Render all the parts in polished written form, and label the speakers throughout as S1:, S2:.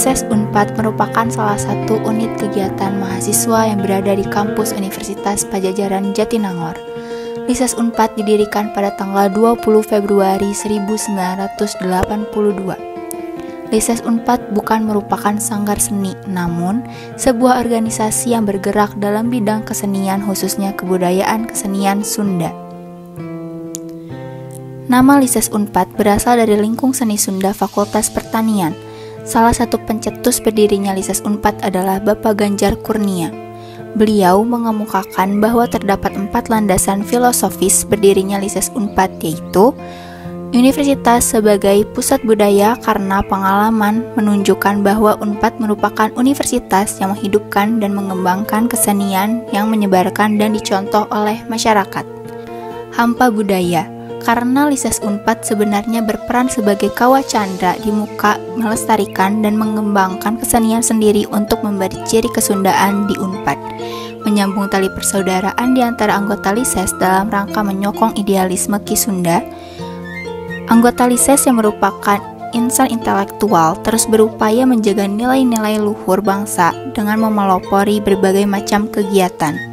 S1: Lises Unpad merupakan salah satu unit kegiatan mahasiswa yang berada di kampus Universitas Padjadjaran Jatinangor. Lises Unpad didirikan pada tanggal 20 Februari 1982. Lises Unpad bukan merupakan sanggar seni, namun sebuah organisasi yang bergerak dalam bidang kesenian, khususnya kebudayaan kesenian Sunda. Nama Lises Unpad berasal dari Lingkung Seni Sunda Fakultas Pertanian. Salah satu pencetus berdirinya Lises Unpad adalah Bapak Ganjar Kurnia. Beliau mengemukakan bahwa terdapat 4 landasan filosofis berdirinya Lises Unpad, yaitu Universitas sebagai pusat budaya karena pengalaman menunjukkan bahwa Unpad merupakan universitas yang menghidupkan dan mengembangkan kesenian yang menyebarkan dan dicontoh oleh masyarakat. Hampa budaya karena Lises Unpad sebenarnya berperan sebagai kawacandra di muka melestarikan dan mengembangkan kesenian sendiri untuk memberi ciri kesundaan di Unpad, menyambung tali persaudaraan di antara anggota Lises dalam rangka menyokong idealisme Ki Sunda. Anggota Lises yang merupakan insan intelektual terus berupaya menjaga nilai-nilai luhur bangsa dengan memelopori berbagai macam kegiatan.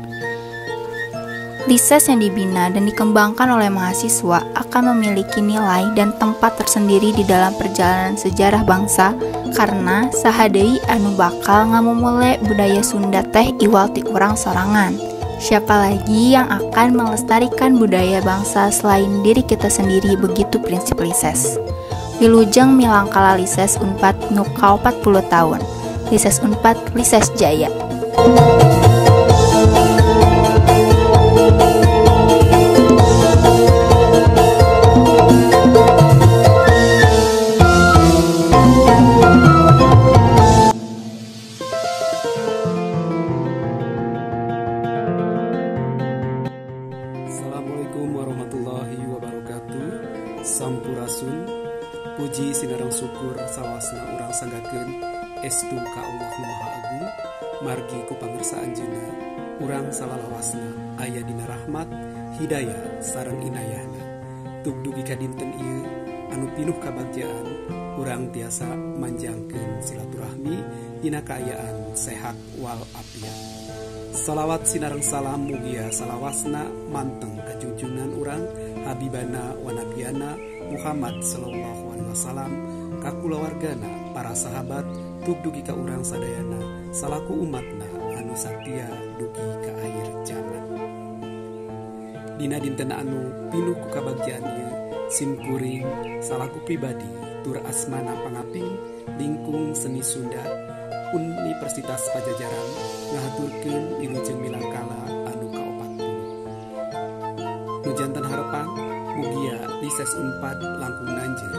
S1: Lises yang dibina dan dikembangkan oleh mahasiswa akan memiliki nilai dan tempat tersendiri di dalam perjalanan sejarah bangsa karena sahadei anu bakal ngamumule budaya Sunda teh iwal ti urang sorangan. Siapa lagi yang akan melestarikan budaya bangsa selain diri kita sendiri, begitu prinsip Lises. Wilujeng milangkala Lises Unpad nu ka 40 tahun. Lises Unpad Lises Jaya.
S2: Assalamualaikum warahmatullahi wabarakatuh. Sampurasun. Puji sinarang syukur salawasna urang sanggakeun estu ka Allah Nu Maha Agung, margi ku pangersaan Anjeunna urang salalawasna aya dina rahmat, hidayah sareng inayahna. Tug dugi ka dinten ieu anu pinuh kabagjaan, urang tiasa manjangkeun silaturahmi dina kaayaan sehat wal afiat. Salawat sinareng salam mugia salawasna manteng kajunjunan urang Habibana wa Nabiyana Muhammad sallallahu alaihi wasallam, ka kulawargana, para sahabat, tug dugi ka urang sadayana salaku umatna anu satia dugi ka akhir zaman. Dina dinten anu pinuh ku kabagjaan ieu, simkuring salaku pribadi tur asmana pangaping Lingkung Seni Sunda Universitas Padjadjaran ngahaturkeun wilujeng milangkala anu ka-40. Nu janten harepan mugia Lises Unpad langkung nanjeur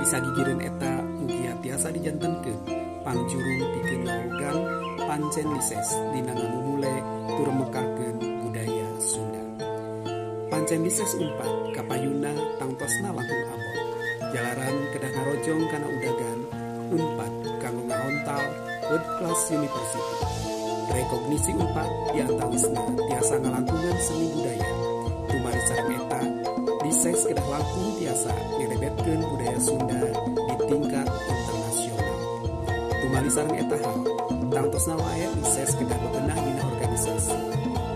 S2: bisa gigireun eta mugia tiasa dijantenkeun pangjurung pikeun lorogan pancen Lises dina ngamumule tur mekarkeun budaya Sunda. Pancen Lises Unpad kapayuna tangtosna langkung abot, jalaran kedah ngarojong kana udagan Unpad kanggo ngahontal World Class University. Rekognisi Unpad diantawisna tiasa ngalangkungan seni budaya. Tumari sareng eta, Lises kedah langkung tiasa ngerebetkeun budaya Sunda di tingkat internasional. Tumari sareng eta hal, tangtosna wae Lises kedah bebenah dina organisasi,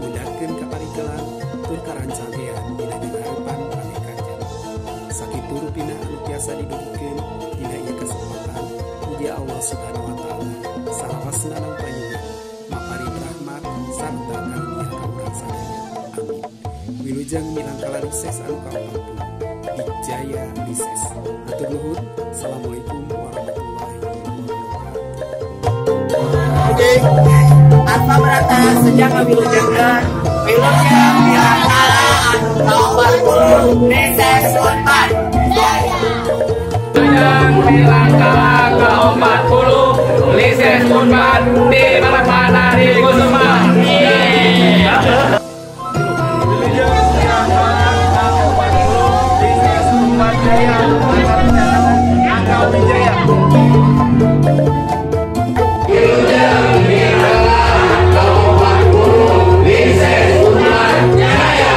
S2: mundahkeun kaparikelan tur karancangean dina harepan panekarjan. Sakitu rupina anu tiasa didugikeun dina ieu kesempatan, mugi Allah Subhanahu wa taala salawasna nang panyuwun maparin rahmat sarta karunia ka urang sadaya. Amin. Wilujeng milangkala Lises anu ka-40 di Jaya Lises. Atur nuhun. Assalamualaikum warahmatullahi wabarakatuh.
S3: Tanpa berata sejak wilujengkeun wilujeng milangkala anu ka-40 Lises Unpad Jaya.
S4: Milangkala ke-40 Lises Unpad di mana di Kusuma. Lises Unpad Jaya, Angka Wijaya. Lises Unpad Jaya.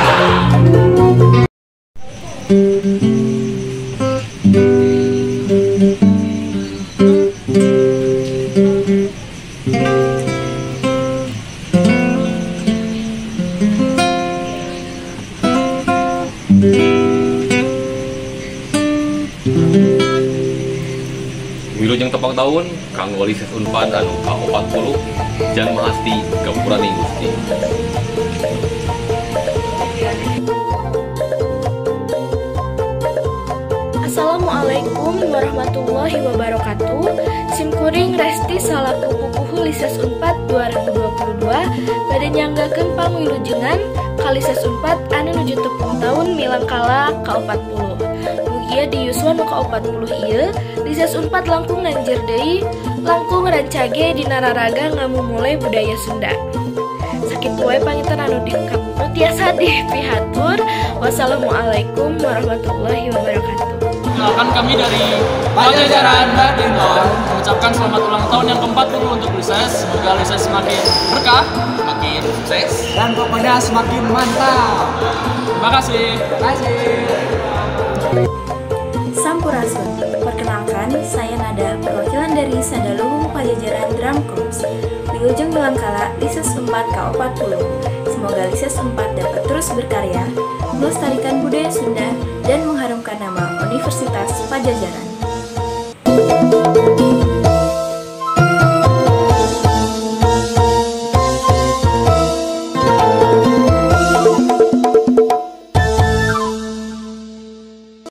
S5: Wilujeng tepang tahun kanggo Lises Unpad anu ka-40 jan mahasti Gapuraning Gusti.
S6: Assalamualaikum warahmatullahi wabarakatuh. Simkuring Resti salaku pupuhu Lises Unpad 2022 pada nyanggakeun pangwilujengan ka Lises Unpad anu nuju tepung tahun milangkala ka-40. Mugia di yuswa nu ka-40 ieu Lises Unpad langkung nanjir deui langkung rancage dina raraga ngamumule budaya Sunda. Sakitu wae panginten anu diungkapkeun tiasa dipihatur. Wassalamualaikum warahmatullahi wabarakatuh.
S7: Perkenalkan kami dari Pajajaran Badminton mengucapkan selamat ulang tahun yang ke-40 untuk Lises. Semoga Lises semakin berkah, semakin sukses,
S2: Dan pokoknya semakin mantap.
S7: Terima kasih.
S8: Sampurasun. Perkenalkan, saya Nada, perwakilan dari Sandaluhung Pajajaran Drum Corps. Wilujeng milangkala Lises 4 K40. Semoga Lises 4 dapat terus berkarya, melestarikan budaya Sunda, dan mengharumkan nama Universitas Pajajaran.